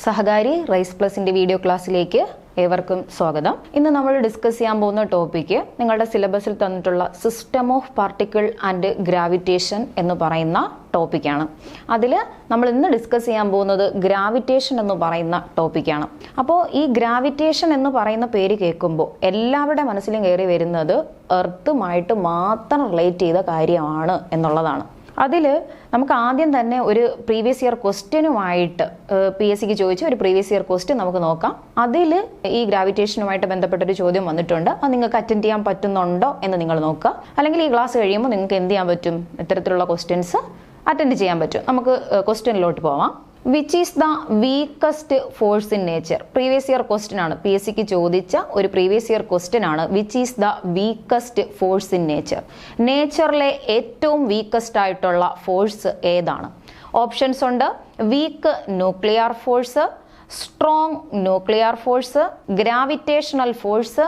സഹകാരി rice പ്ലസിന്റെ video ക്ലാസ്സിലേക്ക് ഏവർക്കും സ്വാഗതം. ഇന്ന് നമ്മൾ ഡിസ്കസ് ചെയ്യാൻ പോകുന്ന ടോപ്പിക്ക് നിങ്ങളുടെ സിലബസിൽ തന്നിട്ടുള്ള system of particle and gravitation എന്ന് പറയുന്ന ടോപ്പിക്കാണ്. അതിൽ നമ്മൾ ഇന്ന് ഡിസ്കസ് ചെയ്യാൻ പോകുന്നത് ഗ്രാവിറ്റേഷൻ എന്ന് പറയുന്ന ടോപ്പിക്കാണ്. അപ്പോൾ ഈ ഗ്രാവിറ്റേഷൻ എന്ന് പറയുന്ന പേര് കേൾക്കുമ്പോൾ എല്ലാവരുടെ മനസ്സിലും കയറി വരുന്നത് എർത്തുമായിട്ട് മാത്രം റിലേറ്റ് ചെയ്ത കാര്യമാണ് എന്നുള്ളതാണ്. അതിൽ നമുക്ക് ആദ്യം തന്നെ ഒരു പ്രീവിയസ് ഇയർ ക്വസ്റ്റ്യനുമായിട്ട് PSCക്ക് ചോദിച്ച ഒരു പ്രീവിയസ് ഇയർ ക്വസ്റ്റ്യൻ നമുക്ക് നോക്കാം. അതിൽ ഈ ഗ്രാവിറ്റേഷനുമായിട്ട് ബന്ധപ്പെട്ടൊരു ചോദ്യം വന്നിട്ടുണ്ട്. അത് നിങ്ങൾക്ക് അറ്റൻഡ് ചെയ്യാൻ പറ്റുന്നുണ്ടോ എന്ന് നിങ്ങൾ നോക്കുക. അല്ലെങ്കിൽ ഈ ക്ലാസ് കഴിയുമ്പോൾ നിങ്ങൾക്ക് എന്ത് ചെയ്യാൻ പറ്റും, ഇത്തരത്തിലുള്ള ക്വസ്റ്റ്യൻസ് അറ്റൻഡ് ചെയ്യാൻ പറ്റും. നമുക്ക് ക്വസ്റ്റ്യനിലോട്ട് പോവാം. Which is the weakest force in nature? Previous year question ആണ്, PSCക്ക് ചോദിച്ച ഒരു പ്രീവിയസ് ഇയർ ക്വസ്റ്റ്യൻ ആണ്. Which is the weakest force in nature? നേച്ചറിലെ ഏറ്റവും വീക്കസ്റ്റ് ആയിട്ടുള്ള ഫോഴ്സ് ഏതാണ്? ഓപ്ഷൻസ് ഉണ്ട്. Weak nuclear force, strong nuclear force, gravitational force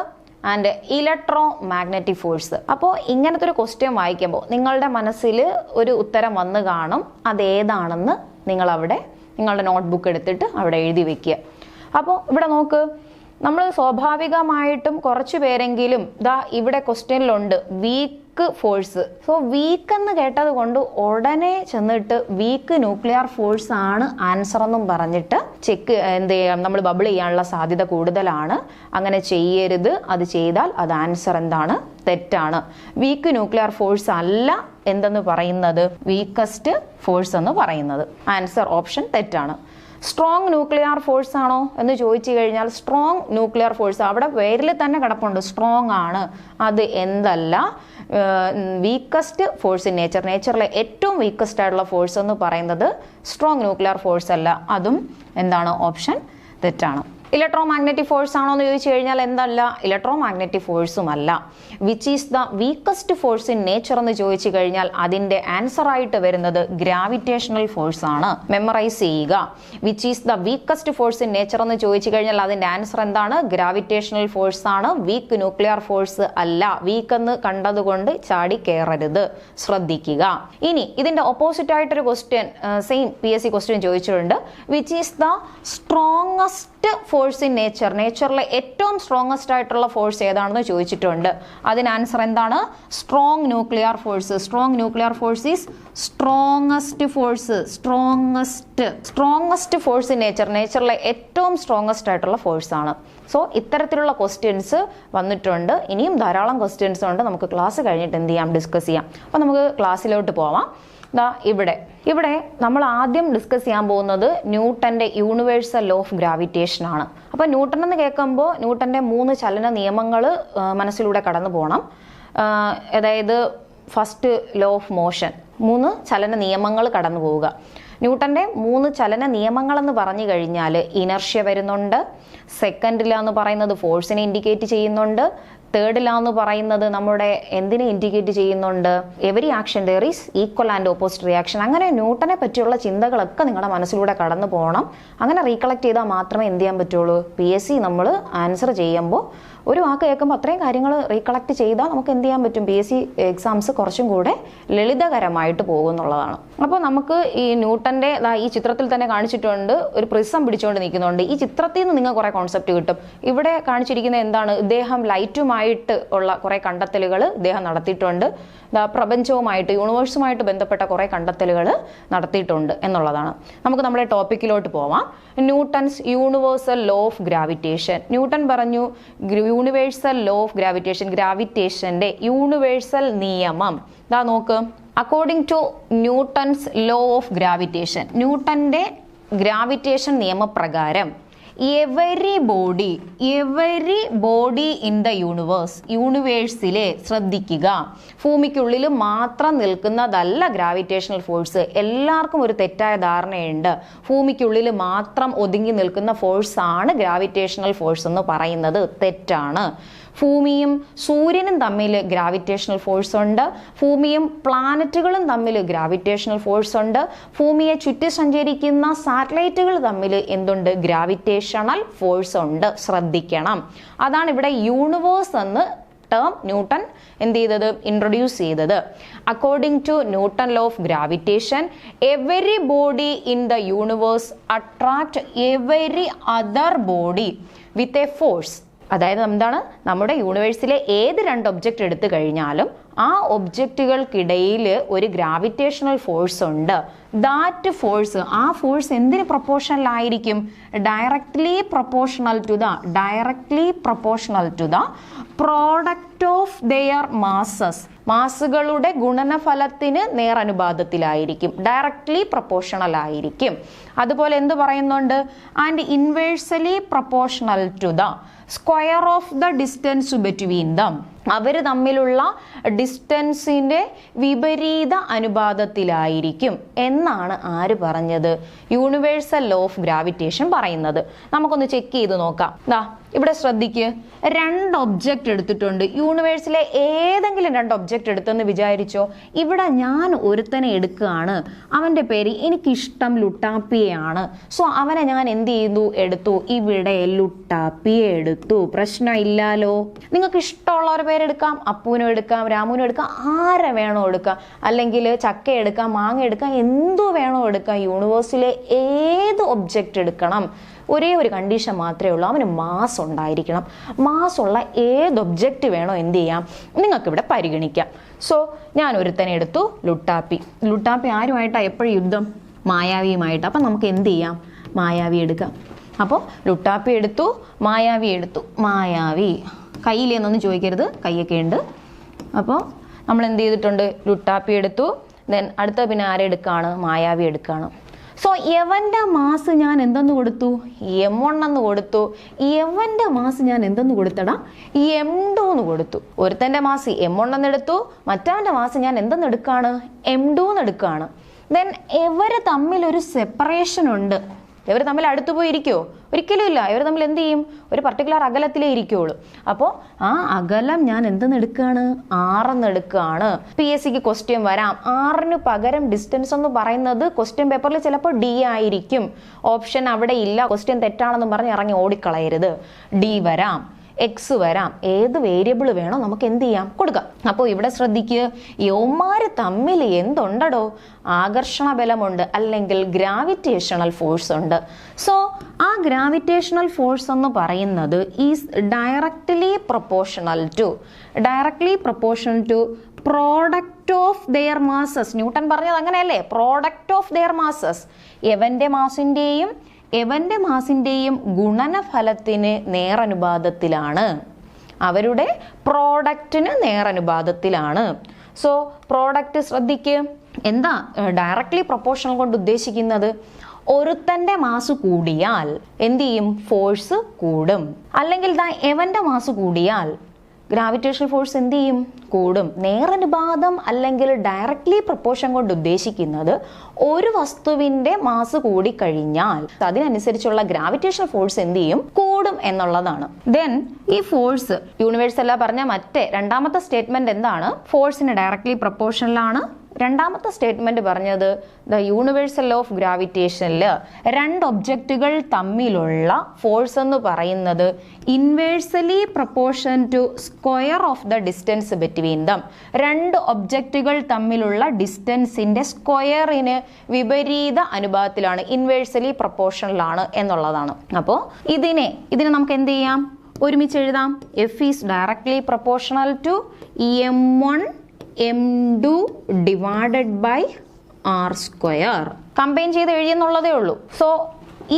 and electromagnetic force. അപ്പോൾ ഇങ്ങനത്തെ ഒരു ക്വസ്റ്റ്യൻ വായിക്കുമ്പോൾ നിങ്ങളുടെ മനസ്സിൽ ഒരു ഉത്തരം വന്ന് കാണും. അതേതാണെന്ന് നിങ്ങളവിടെ നിങ്ങളുടെ നോട്ട്ബുക്ക് എടുത്തിട്ട് അവിടെ എഴുതി വെക്കുക. അപ്പോൾ ഇവിടെ നോക്ക്, നമ്മൾ സ്വാഭാവികമായിട്ടും കുറച്ച് പേരെങ്കിലും ഇവിടെ ക്വസ്റ്റ്യനിലുണ്ട് വീക്ക് ഫോഴ്സ്. സോ വീക്ക് എന്ന് കേട്ടത് കൊണ്ട് ഉടനെ ചെന്നിട്ട് വീക്ക് ന്യൂക്ലിയർ ഫോഴ്സ് ആണ് ആൻസർ എന്നും പറഞ്ഞിട്ട് എന്ത് ചെയ്യാം, നമ്മൾ ബബിൾ ചെയ്യാനുള്ള സാധ്യത കൂടുതലാണ്. അങ്ങനെ ചെയ്യരുത്. അത് ചെയ്താൽ അത് ആൻസർ എന്താണ്? തെറ്റാണ്. വീക്ക് ന്യൂക്ലിയർ ഫോഴ്സ് അല്ല എന്തെന്ന് പറയുന്നത്, വീക്കസ്റ്റ് ഫോഴ്സ് എന്ന് പറയുന്നത്. ആൻസർ ഓപ്ഷൻ തെറ്റാണ്. സ്ട്രോങ് ന്യൂക്ലിയർ ഫോഴ്സ് ആണോ എന്ന് ചോദിച്ചു കഴിഞ്ഞാൽ സ്ട്രോങ് ന്യൂക്ലിയർ ഫോഴ്സ് അവിടെ പേരിൽ തന്നെ കിടപ്പുണ്ട്, സ്ട്രോങ് ആണ്. അത് എന്തല്ല, വീക്കസ്റ്റ് ഫോഴ്സ് ഇൻ നേച്ചർ, നേച്ചറിലെ ഏറ്റവും വീക്കസ്റ്റ് ആയിട്ടുള്ള ഫോഴ്സ് എന്ന് പറയുന്നത് സ്ട്രോങ് ന്യൂക്ലിയർ ഫോഴ്സ് അല്ല. അതും എന്താണ്? ഓപ്ഷൻ തെറ്റാണ്. ഇലക്ട്രോ മാഗ്നറ്റിക് ഫോഴ്സ് ആണോ എന്ന് ചോദിച്ചു കഴിഞ്ഞാൽ എന്തല്ല, ഇലക്ട്രോ മാഗ്നറ്റിക് ഫോഴ്സും അല്ല. Which is the weakest force in nature എന്ന് ചോദിച്ചു കഴിഞ്ഞാൽ അതിന്റെ ആൻസർ ആയിട്ട് വരുന്നത് ഗ്രാവിറ്റേഷണൽ ഫോഴ്സ് ആണ്. മെമ്മറൈസ് ചെയ്യുക. Which is the weakest force in nature എന്ന് ചോദിച്ചു കഴിഞ്ഞാൽ അതിന്റെ ആൻസർ എന്താണ്? ഗ്രാവിറ്റേഷണൽ ഫോഴ്സ് ആണ്. വീക്ക് ന്യൂക്ലിയർ ഫോഴ്സ് അല്ല. വീക്ക് എന്ന് കണ്ടതുകൊണ്ട് ചാടി കയറരുത്, ശ്രദ്ധിക്കുക. ഇനി ഇതിന്റെ ഓപ്പോസിറ്റ് ആയിട്ടൊരു ക്വസ്റ്റ്യൻ സെയിം PSC ക്വസ്റ്റ്യൻ ചോദിച്ചിട്ടുണ്ട്. Which is the strongest force in nature? നേച്ചറിലെ ഏറ്റവും സ്ട്രോങ്ങസ്റ്റ് ആയിട്ടുള്ള ഫോഴ്സ് ഏതാണെന്ന് ചോദിച്ചിട്ടുണ്ട്. അതിന് ആൻസർ എന്താണ്? Strong nuclear force. Strong nuclear force is strongest force. Strongest force in nature, നേച്ചറിലെ ഏറ്റവും സ്ട്രോങ്ങസ്റ്റ് ആയിട്ടുള്ള ഫോഴ്സ് ആണ്. സോ ഇത്തരത്തിലുള്ള ക്വസ്റ്റ്യൻസ് വന്നിട്ടുണ്ട്. ഇനിയും ധാരാളം ക്വസ്റ്റ്യൻസ് ഉണ്ട്. നമുക്ക് ക്ലാസ് കഴിഞ്ഞിട്ട് എന്ത് ചെയ്യാം, ഡിസ്കസ് ചെയ്യാം. അപ്പോൾ നമുക്ക് ക്ലാസ്സിലോട്ട് പോവാം. ഇവിടെ നമ്മൾ ആദ്യം ഡിസ്കസ് ചെയ്യാൻ പോകുന്നത് ന്യൂട്ടന്റെ യൂണിവേഴ്സൽ ലോ ഓഫ് ഗ്രാവിറ്റേഷൻ ആണ്. അപ്പോൾ ന്യൂട്ടൺ എന്ന് കേൾക്കുമ്പോൾ ന്യൂട്ടന്റെ 3 ചലന നിയമങ്ങൾ മനസ്സിലൂടെ കടന്നു പോകണം. അതായത് ഫസ്റ്റ് ലോ ഓഫ് മോഷൻ, 3 ചലന നിയമങ്ങൾ കടന്നു പോവുക. ന്യൂട്ടന്റെ 3 ചലന നിയമങ്ങൾ എന്ന് പറഞ്ഞു കഴിഞ്ഞാൽ ഇനർഷ്യ വരുന്നുണ്ട്, സെക്കൻഡ് ലോ എന്ന് പറയുന്നത് ഫോഴ്സിനെ ഇൻഡിക്കേറ്റ് ചെയ്യുന്നുണ്ട്, തേർഡ് ലോ എന്ന് പറയുന്നത് നമ്മുടെ എന്തിനെ ഇൻഡിക്കേറ്റ് ചെയ്യുന്നുണ്ട്, every action there is equal and opposite reaction. അങ്ങനെ ന്യൂട്ടനെ പറ്റിയുള്ള ചിന്തകളൊക്കെ നിങ്ങളുടെ മനസ്സിലൂടെ കടന്നു പോകണം. അങ്ങനെ റീകളക്ട് ചെയ്താൽ മാത്രമേ എന്ത് ചെയ്യാൻ പറ്റുള്ളൂ, PSC നമ്മൾ ആൻസർ ചെയ്യുമ്പോൾ ഒരു വാക്ക് കേൾക്കുമ്പോൾ അത്രയും കാര്യങ്ങൾ റീകളക്ട് ചെയ്താൽ നമുക്ക് എന്ത് ചെയ്യാൻ പറ്റും, PSC എക്സാംസ് കുറച്ചും കൂടെ ലളിതകരമായിട്ട് പോകുന്നുള്ളതാണ്. അപ്പോൾ നമുക്ക് ഈ ന്യൂട്ടന്റെ ഈ ചിത്രത്തിൽ തന്നെ കാണിച്ചിട്ടുണ്ട്, ഒരു പ്രിസം പിടിച്ചുകൊണ്ട് നിൽക്കുന്നുണ്ട്. ഈ ചിത്രത്തിൽ നിന്ന് നിങ്ങൾക്ക് കുറേ കോൺസെപ്റ്റ് കിട്ടും. ഇവിടെ കാണിച്ചിരിക്കുന്നത് എന്താണ്, ഇദ്ദേഹം ലൈറ്റുമായിട്ട് ഉള്ള കുറേ കണ്ടെത്തലുകൾ ഇദ്ദേഹം നടത്തിയിട്ടുണ്ട്. പ്രപഞ്ചവുമായിട്ട് യൂണിവേഴ്സുമായിട്ട് ബന്ധപ്പെട്ട കുറേ കണ്ടെത്തലുകൾ നടത്തിയിട്ടുണ്ട് എന്നുള്ളതാണ്. നമുക്ക് നമ്മുടെ ടോപ്പിക്കിലോട്ട് പോവാം. Newton's universal law of gravitation. Newton പറഞ്ഞു യൂണിവേഴ്സൽ ലോ ഓഫ് ഗ്രാവിറ്റേഷൻ, ഗ്രാവിറ്റേഷന്റെ യൂണിവേഴ്സൽ നിയമം. നോക്ക്, according to Newton's law of gravitation, ന്യൂട്ടന്റെ ഗ്രാവിറ്റേഷൻ നിയമപ്രകാരം എവരി ബോഡി ഇൻ ദ യൂണിവേഴ്സിലെ, ശ്രദ്ധിക്കുക, ഭൂമിക്കുള്ളിൽ മാത്രം നിൽക്കുന്നതല്ല ഗ്രാവിറ്റേഷണൽ ഫോഴ്സ്. എല്ലാവർക്കും ഒരു തെറ്റായ ധാരണയുണ്ട്. ഭൂമിക്കുള്ളിൽ മാത്രം ഒതുങ്ങി നിൽക്കുന്ന ഫോഴ്സ് ആണ് ഗ്രാവിറ്റേഷണൽ ഫോഴ്സ് എന്ന് പറയുന്നത് തെറ്റാണ്. ഭൂമിയും സൂര്യനും തമ്മിൽ ഗ്രാവിറ്റേഷണൽ ഫോഴ്സ് ഉണ്ട്. ഭൂമിയും പ്ലാനറ്റുകളും തമ്മിൽ ഗ്രാവിറ്റേഷണൽ ഫോഴ്സ് ഉണ്ട്. ഭൂമിയെ ചുറ്റി സഞ്ചരിക്കുന്ന സാറ്റലൈറ്റുകൾ തമ്മിൽ എന്തുണ്ട്, ഗ്രാവിറ്റേഷണൽ ഫോഴ്സ് ഉണ്ട്. ശ്രദ്ധിക്കണം. അതാണ് ഇവിടെ യൂണിവേഴ്സ് എന്ന് ടേം ന്യൂട്ടൺ എന്ത് ചെയ്തത്, ഇൻട്രൊഡ്യൂസ് ചെയ്തത്. According two newton law of gravitation every body in the universe attract every other body with a force. അതായത് എന്താണ്, നമ്മുടെ യൂണിവേഴ്സിലെ ഏത് രണ്ട് ഒബ്ജക്റ്റ് എടുത്തു കഴിഞ്ഞാലും ആ ഒബ്ജക്റ്റുകൾക്കിടയിൽ ഒരു ഗ്രാവിറ്റേഷണൽ ഫോഴ്സ് ഉണ്ട്. ദാറ്റ് ഫോഴ്സ്, ആ ഫോഴ്സ് എന്തിന് പ്രൊപ്പോർഷണലായിരിക്കും, directly proportional to the product of their masses. മാസുകളുടെ ഗുണനഫലത്തിന് നേരനുപാതത്തിലായിരിക്കും, ഡയറക്ട്ലി പ്രൊപ്പോർഷണൽ ആയിരിക്കും. അതുപോലെ എന്ത് പറയുന്നുണ്ട്, and inversely proportional to the square of the distance between them. അവർ തമ്മിലുള്ള ഡിസ്റ്റൻസിന്റെ വിപരീത അനുപാതത്തിലായിരിക്കും എന്നാണ് ആര് പറഞ്ഞത്, യൂണിവേഴ്സൽ ലോ ഓഫ് ഗ്രാവിറ്റേഷൻ പറയുന്നത്. നമുക്കൊന്ന് ചെക്ക് ചെയ്ത് നോക്കാം. ദാ ഇവിടെ ശ്രദ്ധിക്ക്, രണ്ട് ഒബ്ജക്റ്റ് എടുത്തിട്ടുണ്ട്. യൂണിവേഴ്സിലെ ഏതെങ്കിലും രണ്ട് ഒബ്ജക്റ്റ് എടുത്തെന്ന് വിചാരിച്ചോ. ഇവിടെ ഞാൻ ഒരുത്തനെ എടുക്കുകയാണ്, അവന്റെ പേര് എനിക്കിഷ്ടം ലുട്ടാപ്പിയാണ്. സോ അവനെ ഞാൻ എന്ത് ചെയ്തു, എടുത്തു. ഇവിടെ ലുട്ടാപ്പിയെ എടുത്തു, പ്രശ്നം ഇല്ലാലോ. നിങ്ങൾക്ക് ഇഷ്ടമുള്ളവരുടെ പേരെടുക്കാം, അപ്പൂനും എടുക്കാം, രാമുനും എടുക്കാം, ആരെ വേണോ എടുക്കാം. അല്ലെങ്കിൽ ചക്ക എടുക്കാം, മാങ്ങ എടുക്കാം, എന്തു വേണോ എടുക്കാം. യൂണിവേഴ്സിലെ ഏത് ഒബ്ജക്റ്റ് എടുക്കണം, ഒരേ ഒരു കണ്ടീഷൻ മാത്രമേ ഉള്ളൂ, അവന് മാസ് ഉണ്ടായിരിക്കണം. മാസ് ഉള്ള ഏത് ഒബ്ജക്റ്റ് വേണോ എന്ത് ചെയ്യാം, നിങ്ങൾക്കിവിടെ പരിഗണിക്കാം. സോ ഞാൻ ഒരുത്തനെ എടുത്തു, ലുട്ടാപ്പി. ലുട്ടാപ്പി ആരുമായിട്ടാണ് എപ്പോഴും യുദ്ധം, മായാവിയുമായിട്ട്. അപ്പം നമുക്ക് എന്ത് ചെയ്യാം, മായാവി എടുക്കാം. അപ്പോൾ ലുട്ടാപ്പി എടുത്തു, മായാവി എടുത്തു. മായാവി കയ്യിലെന്നൊന്നും ചോദിക്കരുത്, കയ്യൊക്കെ ഉണ്ട്. അപ്പോൾ നമ്മൾ എന്ത് ചെയ്തിട്ടുണ്ട്, ലുട്ടാപ്പി എടുത്തു. ദെൻ അടുത്ത പിന്നെ ആരെ എടുക്കുകയാണ്, മായാവി എടുക്കുകയാണ്. സോ യവന്റെ മാസ് ഞാൻ എന്തെന്ന് കൊടുത്തു, M1 എന്ന് കൊടുത്തു. യവന്റെ മാസ് ഞാൻ എന്തെന്ന് കൊടുത്തടാ, M2 എന്ന് കൊടുത്തു. ഒരുത്തന്റെ മാസ് M1 എന്ന് എടുത്തു, മറ്റവന്റെ മാസ് ഞാൻ എന്തെന്ന് എടുക്കുകയാണ്, M2 എന്ന് എടുക്കുകയാണ്. ദെൻ ഇവര് തമ്മിൽ ഒരു സെപ്പറേഷൻ ഉണ്ട്. ഇവർ തമ്മിൽ അടുത്ത് പോയി ഇരിക്കുമോ, ഒരിക്കലും ഇല്ല. ഇവർ തമ്മിൽ എന്ത് ചെയ്യും, ഒരു പർട്ടിക്കുലർ അകലത്തിലേ ഇരിക്കുള്ളൂ. അപ്പോൾ ആ അകലം ഞാൻ എന്തെന്ന് എടുക്കുകയാണ്, 6 എന്ന് എടുക്കുകയാണ്. PSCക്ക് ക്വസ്റ്റ്യൻ വരാം, 6ന് പകരം ഡിസ്റ്റൻസ് എന്ന് പറയുന്നത് ക്വസ്റ്റ്യൻ പേപ്പറിൽ ചിലപ്പോൾ D ആയിരിക്കും. ഓപ്ഷൻ അവിടെ ഇല്ല, ക്വസ്റ്റ്യൻ തെറ്റാണെന്ന് പറഞ്ഞ് ഇറങ്ങി ഓടിക്കളയരുത്. D വരാം, X വരാം, ഏത് വേരിയബിൾ വേണോ നമുക്ക് എന്ത് ചെയ്യാം, കൊടുക്കാം. അപ്പോൾ ഇവിടെ ശ്രദ്ധിക്കുക, യവന്മാർ തമ്മിൽ എന്തുണ്ടോ, ആകർഷണ ബലമുണ്ട്, അല്ലെങ്കിൽ ഗ്രാവിറ്റേഷണൽ ഫോഴ്സ് ഉണ്ട്. സോ ആ ഗ്രാവിറ്റേഷണൽ ഫോഴ്സ് എന്ന് പറയുന്നത് is directly proportional to product of their masses. Newton പറഞ്ഞത് അങ്ങനെയല്ലേ, പ്രോഡക്റ്റ് ഓഫ് ദെയർ മാസസ്. എവന്റെ മാസിന്റെയും ഗുണനഫലത്തിന് നേരനുപാതത്തിലാണ്, അവരുടെ പ്രോഡക്റ്റിന് നേരനുപാതത്തിലാണ്. സോ പ്രോഡക്റ്റ് ശ്രദ്ധിക്കുക, എന്താ ഡയറക്ട്ലി പ്രൊപ്പോർഷണൽ കൊണ്ട് ഉദ്ദേശിക്കുന്നത്, ഒരുത്തന്റെ മാസ് കൂടിയാൽ എന്ത് ചെയ്യും, ഫോഴ്സ് കൂടും. അല്ലെങ്കിൽ എവന്റെ മാസ് കൂടിയാൽ ഗ്രാവിറ്റേഷണൽ ഫോഴ്സ് എന്ത് ചെയ്യും, കൂടും. നേരനുപാതം അല്ലെങ്കിൽ ഡയറക്ട്ലി പ്രൊപ്പോർഷൻ കൊണ്ട് ഉദ്ദേശിക്കുന്നത് ഒരു വസ്തുവിന്റെ മാസ് കൂടിക്കഴിഞ്ഞാൽ അതിനനുസരിച്ചുള്ള ഗ്രാവിറ്റേഷണൽ ഫോഴ്സ് എന്ത് ചെയ്യും, കൂടും എന്നുള്ളതാണ്. ദെൻ ഈ ഫോഴ്സ് യൂണിവേഴ്സ് അല്ല പറഞ്ഞ മറ്റേ രണ്ടാമത്തെ സ്റ്റേറ്റ്മെന്റ് എന്താണ്, ഫോഴ്സിന് ഡയറക്ട്ലി പ്രൊപ്പോർഷനിലാണ്. രണ്ടാമത്തെ സ്റ്റേറ്റ്മെന്റ് പറഞ്ഞത് ദ യൂണിവേഴ്സൽ ലോ ഓഫ് ഗ്രാവിറ്റേഷനിൽ രണ്ട് ഒബ്ജക്റ്റുകൾ തമ്മിലുള്ള ഫോഴ്സ് എന്ന് പറയുന്നത് inversely proportion to square of the distance between them. രണ്ട് ഒബ്ജക്റ്റുകൾ തമ്മിലുള്ള ഡിസ്റ്റൻസിന്റെ സ്ക്വയറിന് വിപരീത അനുപാതത്തിലാണ്, ഇൻവേഴ്സലി പ്രൊപ്പോർഷനിലാണ് എന്നുള്ളതാണ്. അപ്പോൾ ഇതിനെ നമുക്ക് എന്ത് ചെയ്യാം, ഒരുമിച്ച് എഴുതാം. F is directly proportional to M1 M2 divided by R square. Combine ചെയ്ത് എഴുതിയെന്നുള്ളതേ ഉള്ളൂ. സോ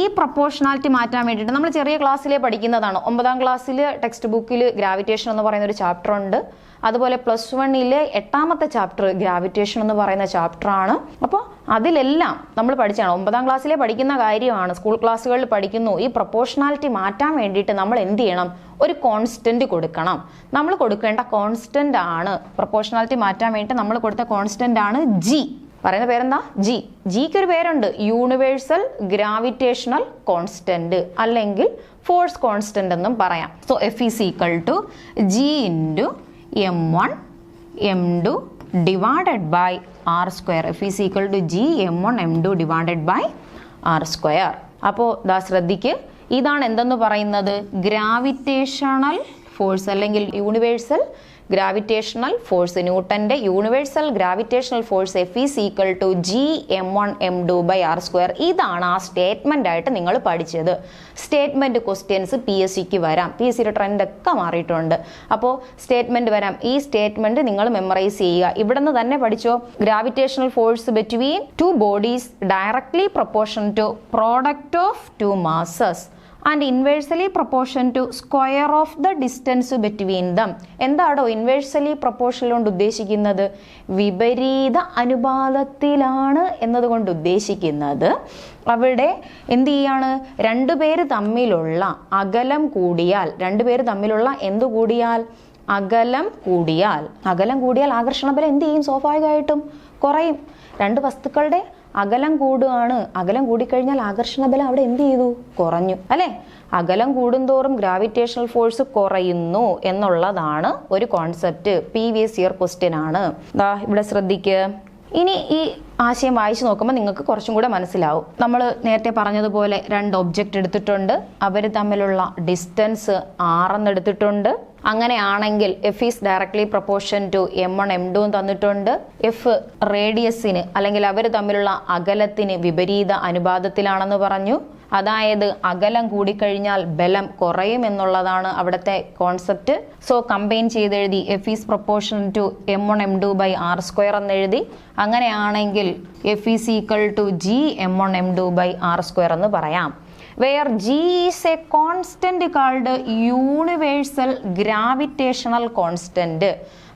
ഈ പ്രൊപ്പോർഷണാലിറ്റി മാറ്റാൻ വേണ്ടിയിട്ട് നമ്മൾ ചെറിയ ക്ലാസ്സിലെ പഠിക്കുന്നതാണ്. 9ാം ക്ലാസ്സിൽ ടെക്സ്റ്റ് ബുക്കിൽ ഗ്രാവിറ്റേഷൻ എന്ന് പറയുന്ന ഒരു ചാപ്റ്റർ ഉണ്ട്. അതുപോലെ +1 8ാമത്തെ ചാപ്റ്റർ ഗ്രാവിറ്റേഷൻ എന്ന് പറയുന്ന ചാപ്റ്റർ ആണ്. അപ്പോൾ അതിലെല്ലാം നമ്മൾ പഠിച്ചാണ്, 9ാം ക്ലാസ്സിലെ പഠിക്കുന്ന കാര്യമാണ്, സ്കൂൾ ക്ലാസ്സുകളിൽ പഠിക്കുന്നു. ഈ പ്രൊപ്പോർഷണാലിറ്റി മാറ്റാൻ വേണ്ടിയിട്ട് നമ്മൾ എന്ത് ചെയ്യണം, ഒരു കോൺസ്റ്റന്റ് കൊടുക്കണം. നമ്മൾ കൊടുക്കേണ്ട കോൺസ്റ്റന്റ് ആണ്, പ്രൊപ്പോർഷണാലിറ്റി മാറ്റാൻ വേണ്ടിയിട്ട് നമ്മൾ കൊടുത്ത കോൺസ്റ്റന്റ് ആണ് G. പറയുന്ന പേരെന്താ, ജിക്ക് ഒരു പേരുണ്ട്, യൂണിവേഴ്സൽ ഗ്രാവിറ്റേഷണൽ കോൺസ്റ്റന്റ് അല്ലെങ്കിൽ ഫോഴ്സ് കോൺസ്റ്റന്റ് എന്നും പറയാം. So F is equal to G into M1 M2 divided by R square. F is equal to G M1 M2 divided by R square. അപ്പോൾ ശ്രദ്ധിക്ക്, ഇതാണ് എന്തെന്ന് പറയുന്നത്, ഗ്രാവിറ്റേഷണൽ ഫോഴ്സ് അല്ലെങ്കിൽ universal gravitational force, ന്യൂട്ടന്റെ universal gravitational force F is equal to Gm1m2/r². ഇതാണ് ആ statement ആയിട്ട് നിങ്ങൾ പഠിച്ചത്. സ്റ്റേറ്റ്മെന്റ് ക്വസ്റ്റ്യൻസ് PSCക്ക് വരാം. PSCയുടെ ട്രെൻഡ് ഒക്കെ മാറിയിട്ടുണ്ട്. അപ്പോൾ സ്റ്റേറ്റ്മെന്റ് വരാം. ഈ സ്റ്റേറ്റ്മെന്റ് നിങ്ങൾ മെമ്മറൈസ് ചെയ്യുക. ഇവിടെ നിന്ന് തന്നെ പഠിച്ചോ. Gravitational force between two bodies directly proportion to product of two masses and inversely proportion to square of the distance between them. എന്താണോ ഇൻവേഴ്സലി പ്രൊപ്പോർഷൻ കൊണ്ട് ഉദ്ദേശിക്കുന്നത്? വിപരീത അനുപാതത്തിലാണ് എന്നതുകൊണ്ട് ഉദ്ദേശിക്കുന്നത് അവിടെ എന്ത് ചെയ്യാണ്? രണ്ടുപേര് തമ്മിലുള്ള അകലം കൂടിയാൽ, രണ്ടുപേര് തമ്മിലുള്ള എന്തു കൂടിയാൽ? അകലം കൂടിയാൽ ആകർഷണബലം എന്ത് ചെയ്യും? സ്വാഭാവികമായിട്ടും കുറയും. രണ്ട് വസ്തുക്കളുടെ അകലം കൂടുകയാണ്. അകലം കൂടിക്കഴിഞ്ഞാൽ ആകർഷണബലം അവിടെ എന്ത് ചെയ്തു? കുറഞ്ഞു അല്ലെ? അകലം കൂടുന്തോറും ഗ്രാവിറ്റേഷണൽ ഫോഴ്സ് കുറയുന്നു എന്നുള്ളതാണ് ഒരു കോൺസെപ്റ്റ്. പ്രീവിയസ് ഇയർ ക്വസ്റ്റ്യൻ ആണ്. ഇവിടെ ശ്രദ്ധിക്കുക. ഇനി ഈ ആശയം വായിച്ചു നോക്കുമ്പോൾ നിങ്ങൾക്ക് കുറച്ചും കൂടെ മനസ്സിലാവും. നമ്മൾ നേരത്തെ പറഞ്ഞതുപോലെ രണ്ട് ഒബ്ജക്റ്റ് എടുത്തിട്ടുണ്ട്. അവർ തമ്മിലുള്ള ഡിസ്റ്റൻസ് r എന്നെടുത്തിട്ടുണ്ട്. അങ്ങനെയാണെങ്കിൽ F is directly proportion to M1 M2 തന്നിട്ടുണ്ട്. F റേഡിയസിന് അല്ലെങ്കിൽ അവർ തമ്മിലുള്ള അകലത്തിന് വിപരീത അനുപാതത്തിലാണെന്ന് പറഞ്ഞു. അതായത് അകലം കൂടിക്കഴിഞ്ഞാൽ ബലം കുറയും എന്നുള്ളതാണ് അവിടുത്തെ കോൺസെപ്റ്റ്. സോ കമ്പൈൻ ചെയ്തെഴുതി F is proportion to M1 M2/r² എന്നെഴുതി. അങ്ങനെയാണെങ്കിൽ F is equal to Gm1 M2/r² എന്ന് പറയാം. where G is a constant called universal gravitational constant.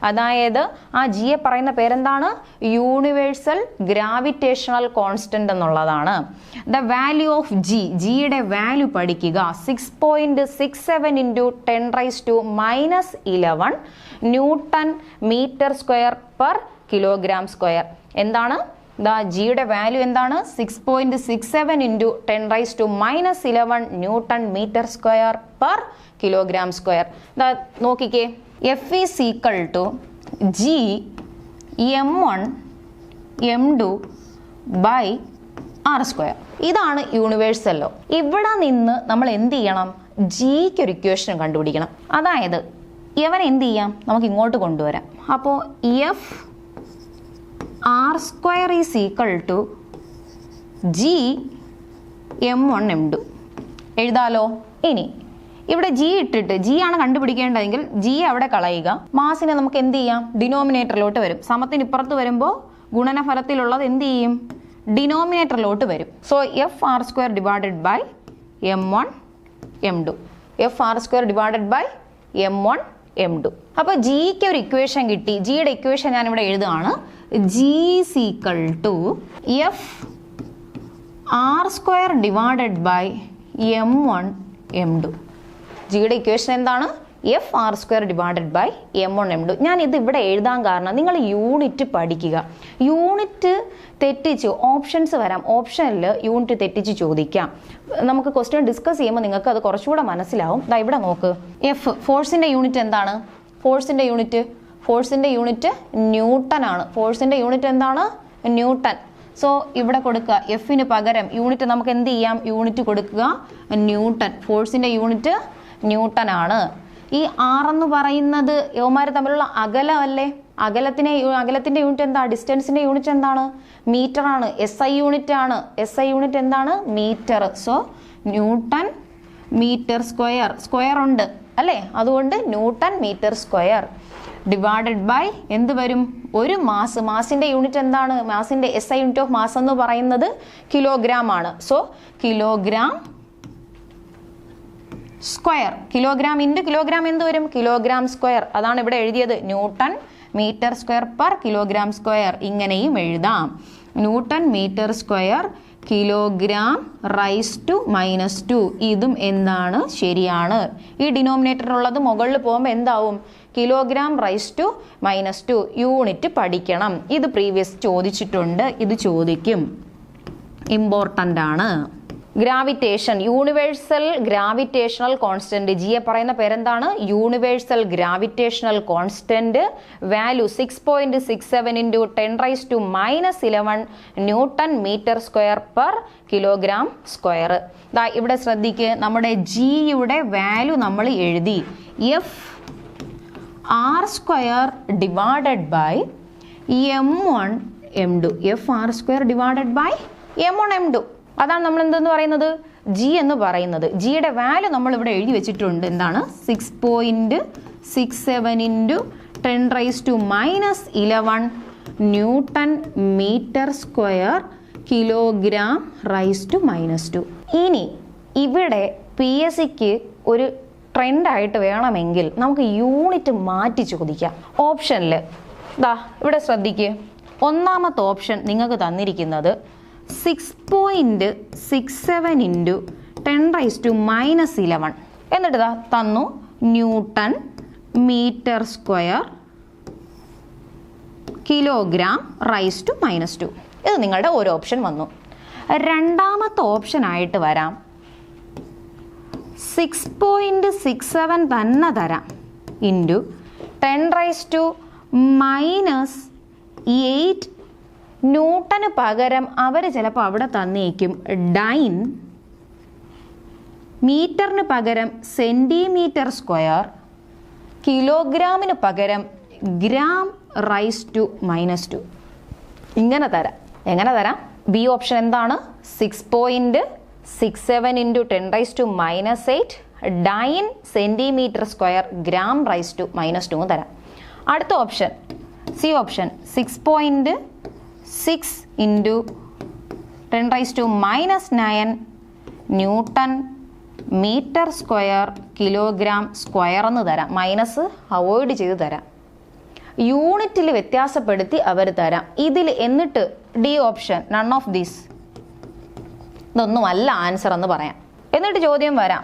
അതായത് ആ ജിയെ പറയുന്ന പേരെന്താണ്? യൂണിവേഴ്സൽ ഗ്രാവിറ്റേഷണൽ കോൺസ്റ്റന്റ് എന്നുള്ളതാണ്. ദ വാല്യൂ ഓഫ് ജിയുടെ വാല്യൂ പഠിക്കുക. 6.67 × 10⁻⁻11 newton metre square per kilogram square. എന്താണ് ജിയുടെ വാല്യൂ? എന്താണ്? 6.67 × 10⁻⁻11 newton metre square per kilogram square. നോക്കിക്കേ, F is equal to Gm1 M2/r². ഇതാണ് യൂണിവേഴ്സൽ ലോ. ഇവിടെ നിന്ന് നമ്മൾ എന്ത് ചെയ്യണം? ജിക്ക് ഒരു ഇക്വേഷൻ കണ്ടുപിടിക്കണം. അതായത് ഇവൻ എന്ത് ചെയ്യാം? നമുക്ക് ഇങ്ങോട്ട് കൊണ്ടുവരാം. അപ്പോൾ F(r² is equal to Gm1 M2 എഴുതാലോ. ഇനി ഇവിടെ ജി ഇട്ടിട്ട്, ജി ആണ് കണ്ടുപിടിക്കേണ്ടതെങ്കിൽ ജി അവിടെ കളയുക. മാസിനെ നമുക്ക് എന്ത് ചെയ്യാം? ഡിനോമിനേറ്ററിലോട്ട് വരും. സമത്തിന് ഇപ്പുറത്ത് വരുമ്പോൾ ഗുണനഫലത്തിലുള്ളത് എന്ത് ചെയ്യും? ഡിനോമിനേറ്ററിലോട്ട് വരും. So F(r² divided by M1 M2. F(r² divided by M1 M2. അപ്പോൾ ജിക്ക് ഒരു ഇക്വേഷൻ കിട്ടി. ജിയുടെ ഇക്വേഷൻ ഞാൻ ഇവിടെ എഴുതുകയാണ്. G is equal to F(r² divided by M1 M2. ജിയുടെ ഇക്വേഷൻ എന്താണ്? F(r² divided by M1 M2. ഞാൻ ഇത് ഇവിടെ എഴുതാൻ കാരണം നിങ്ങൾ യൂണിറ്റ് പഠിക്കുക. യൂണിറ്റ് തെറ്റിച്ച് ഓപ്ഷൻസ് വരാം. ഓപ്ഷനിൽ യൂണിറ്റ് തെറ്റിച്ച് ചോദിക്കാം. നമുക്ക് ക്വസ്റ്റ്യൻ ഡിസ്കസ് ചെയ്യുമ്പോൾ നിങ്ങൾക്ക് അത് കുറച്ചുകൂടെ മനസ്സിലാവും. ഇവിടെ നോക്ക്. എഫ് ഫോഴ്സിന്റെ യൂണിറ്റ് എന്താണ്? ഫോഴ്സിന്റെ യൂണിറ്റ് ന്യൂട്ടൺ ആണ്. ഫോഴ്സിന്റെ യൂണിറ്റ് എന്താണ്? ന്യൂട്ടൺ. സോ ഇവിടെ കൊടുക്കുക. എഫിന് പകരം യൂണിറ്റ് നമുക്ക് എന്ത് ചെയ്യാം? യൂണിറ്റ് കൊടുക്കുക ന്യൂട്ടൺ. ഫോഴ്സിന്റെ യൂണിറ്റ് ന്യൂട്ടൺ ആണ്. ഈ ആർ എന്ന് പറയുന്നത് യവന്മാർ തമ്മിലുള്ള അകലമല്ലേ? അകലത്തിന്റെ യൂണിറ്റ് എന്താ? ഡിസ്റ്റൻസിന്റെ യൂണിറ്റ് എന്താണ്? മീറ്റർ ആണ്. SI യൂണിറ്റ് ആണ്. SI യൂണിറ്റ് എന്താണ്? Metre. So newton metre square ഉണ്ട് അല്ലേ? അതുകൊണ്ട് newton metre square divided by എന്ത് വരും? ഒരു മാസ്. മാസിന്റെ യൂണിറ്റ് എന്താണ്? മാസിന്റെ SI യൂണിറ്റ് ഓഫ് മാസ് എന്ന് പറയുന്നത് കിലോഗ്രാം ആണ്. So kilogram square. Kilogram into kilogram എന്ത് വരും? Kilogram square. അതാണ് ഇവിടെ എഴുതിയത്. Newton metre square per kilogram square. ഇങ്ങനെയും എഴുതാം. Newton metre square kilogram rice to -2. ഇതും എന്താണ്? ശരിയാണ്. ഈ ഡിനോമിനേറ്ററിലുള്ളത് മുകളിൽ പോകുമ്പോൾ എന്താവും? Kilogram rice to -2. യൂണിറ്റ് പഠിക്കണം. ഇത് പ്രീവിയസ് ചോദിച്ചിട്ടുണ്ട്. ഇത് ചോദിക്കും. ഇമ്പോർട്ടൻ്റ് ആണ്. Gravitation, universal gravitational constant. ജിയെ പറയുന്ന പേരെന്താണ്? Universal gravitational constant. Value 6.67 × 10⁻⁻11 newton metre square per kilogram square. ഇവിടെ ശ്രദ്ധിക്കുക. നമ്മുടെ ജിയുടെ വാല്യൂ നമ്മൾ എഴുതി. R square divided by m1 m2. F R square divided by m1 m2. അതാണ് നമ്മൾ എന്തെന്ന് പറയുന്നത്, ജി എന്ന് പറയുന്നത്. ജിയുടെ വാല്യൂ നമ്മൾ ഇവിടെ എഴുതി വെച്ചിട്ടുണ്ട്. എന്താണ്? 6.67 into 10⁻⁻11 newton metre square kilogram ⁻². ഇനി ഇവിടെ പി എസ് സിക്ക് ഒരു ട്രെൻഡായിട്ട് വേണമെങ്കിൽ നമുക്ക് യൂണിറ്റ് മാറ്റി ചോദിക്കാം. ഓപ്ഷനിൽ ഇവിടെ ശ്രദ്ധിക്കുക. ഒന്നാമത്തെ ഓപ്ഷൻ നിങ്ങൾക്ക് തന്നിരിക്കുന്നത് 6.67 ഇൻറ്റു 10⁻11 എന്നിട്ട് തന്നു ന്യൂട്ടൺ മീറ്റർ സ്ക്വയർ കിലോഗ്രാം ⁻². ഇത് നിങ്ങളുടെ ഒരു ഓപ്ഷൻ വന്നു. രണ്ടാമത്തെ ഓപ്ഷനായിട്ട് വരാം 6.67 തന്നെ തരാം ഇൻറ്റു 10⁻⁸ ന്യൂട്ടന് പകരം അവർ ചിലപ്പോൾ അവിടെ തന്നേക്കും ഡൈൻ, മീറ്ററിന് പകരം സെൻറ്റിമീറ്റർ സ്ക്വയർ, കിലോഗ്രാമിന് പകരം ഗ്രാം ⁻². ഇങ്ങനെ തരാം. എങ്ങനെ തരാം? ബി ഓപ്ഷൻ എന്താണ്? 6.67 into 10⁻⁸ dyne centimetre square gram ⁻² തരാം. അടുത്ത option C option 6.6 into 10⁻⁹ newton metre square kilogram square എന്ന് തരാം. മൈനസ് അവോയ്ഡ് ചെയ്ത് തരാം. യൂണിറ്റിൽ വ്യത്യാസപ്പെടുത്തി അവർ തരാം. ഇതിൽ എന്നിട്ട് D option none of these, ഇതൊന്നുമല്ല ആൻസർ എന്ന് പറയാം. എന്നിട്ട് ചോദ്യം വരാം,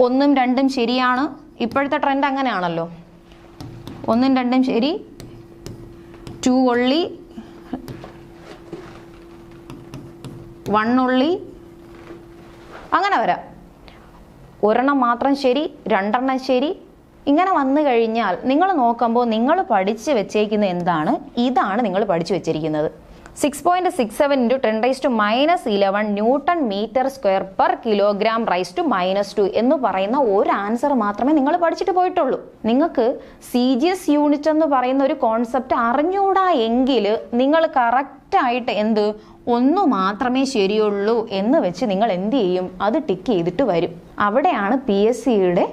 1ഉം 2ഉം ശരിയാണ്. ഇപ്പോഴത്തെ ട്രെൻഡ് അങ്ങനെയാണല്ലോ, 1ഉം 2ഉം ശരി, 2 only, 1 only, അങ്ങനെ വരാം. ഒരെണ്ണം മാത്രം ശരി, 2 എണ്ണം ശരി. ഇങ്ങനെ വന്നു കഴിഞ്ഞാൽ നിങ്ങൾ നോക്കുമ്പോൾ നിങ്ങൾ പഠിച്ച് വെച്ചേക്കുന്ന എന്താണ്? ഇതാണ് നിങ്ങൾ പഠിച്ചു വെച്ചിരിക്കുന്നത്. 6.67 into 10⁻⁻11 newton metre square per kilogram ⁻² എന്ന് പറയുന്ന ഒരു ആൻസർ മാത്രമേ നിങ്ങൾ പഠിച്ചിട്ട് പോയിട്ടുള്ളൂ. നിങ്ങൾക്ക് CGS യൂണിറ്റ് എന്ന് പറയുന്ന ഒരു കോൺസെപ്റ്റ് അറിഞ്ഞൂടാ എങ്കിൽ നിങ്ങൾ കറക്റ്റായിട്ട് ഒന്ന് മാത്രമേ ശരിയുള്ളൂ എന്ന് വെച്ച് നിങ്ങൾ എന്ത് ചെയ്യും? അത് ടിക്ക് ചെയ്തിട്ട് വരും. അവിടെയാണ് PSCയുടെ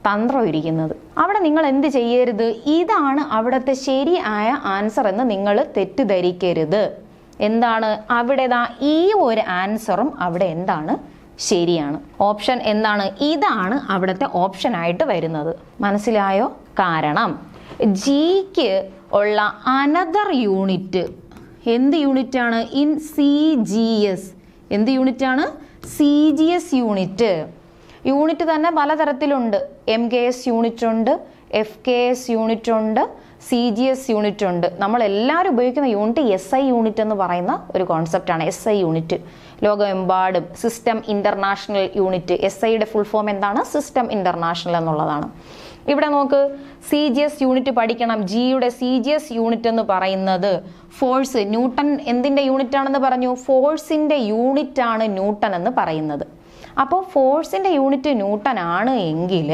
തന്ത്രം ഇരിക്കുന്നത്. അവിടെ നിങ്ങൾ എന്ത് ചെയ്യരുത്? ഇതാണ് അവിടുത്തെ ശരിയായ ആൻസർ എന്ന് നിങ്ങൾ തെറ്റിദ്ധരിക്കരുത്. എന്താണ് അവിടെ? ഈ ഒരു ആൻസറും അവിടെ എന്താണ്? ശരിയാണ്. ഓപ്ഷൻ എന്താണ്? ഇതാണ് അവിടുത്തെ ഓപ്ഷനായിട്ട് വരുന്നത്. മനസ്സിലായോ? കാരണം ജിക്ക് ഉള്ള അനദർ യൂണിറ്റ് എന്ത് യൂണിറ്റാണ്? In CGS. എന്ത് യൂണിറ്റാണ്? CGS unit. യൂണിറ്റ് തന്നെ പലതരത്തിലുണ്ട്. MKS യൂണിറ്റ് ഉണ്ട്, FKS യൂണിറ്റ് ഉണ്ട്, CGS യൂണിറ്റ് ഉണ്ട്. നമ്മളെല്ലാവരും ഉപയോഗിക്കുന്ന യൂണിറ്റ് SI യൂണിറ്റ് എന്ന് പറയുന്ന ഒരു കോൺസെപ്റ്റാണ്. SI യൂണിറ്റ് ലോകമെമ്പാടും സിസ്റ്റം ഇന്റർനാഷണൽ യൂണിറ്റ്. SIയുടെ ഫുൾ ഫോം എന്താണ്? സിസ്റ്റം ഇന്റർനാഷണൽ എന്നുള്ളതാണ്. ഇവിടെ നോക്ക്, CGS യൂണിറ്റ് പഠിക്കണം. ജിയുടെ CGS യൂണിറ്റ് എന്ന് പറയുന്നത് ഫോഴ്സ്. ന്യൂട്ടൺ എന്തിൻ്റെ യൂണിറ്റ് ആണെന്ന് പറഞ്ഞു? ഫോഴ്സിൻ്റെ യൂണിറ്റ് ആണ് ന്യൂട്ടൺ എന്ന് പറയുന്നത്. അപ്പോൾ ഫോഴ്സിൻ്റെ യൂണിറ്റ് ന്യൂട്ടൺ ആണ് എങ്കിൽ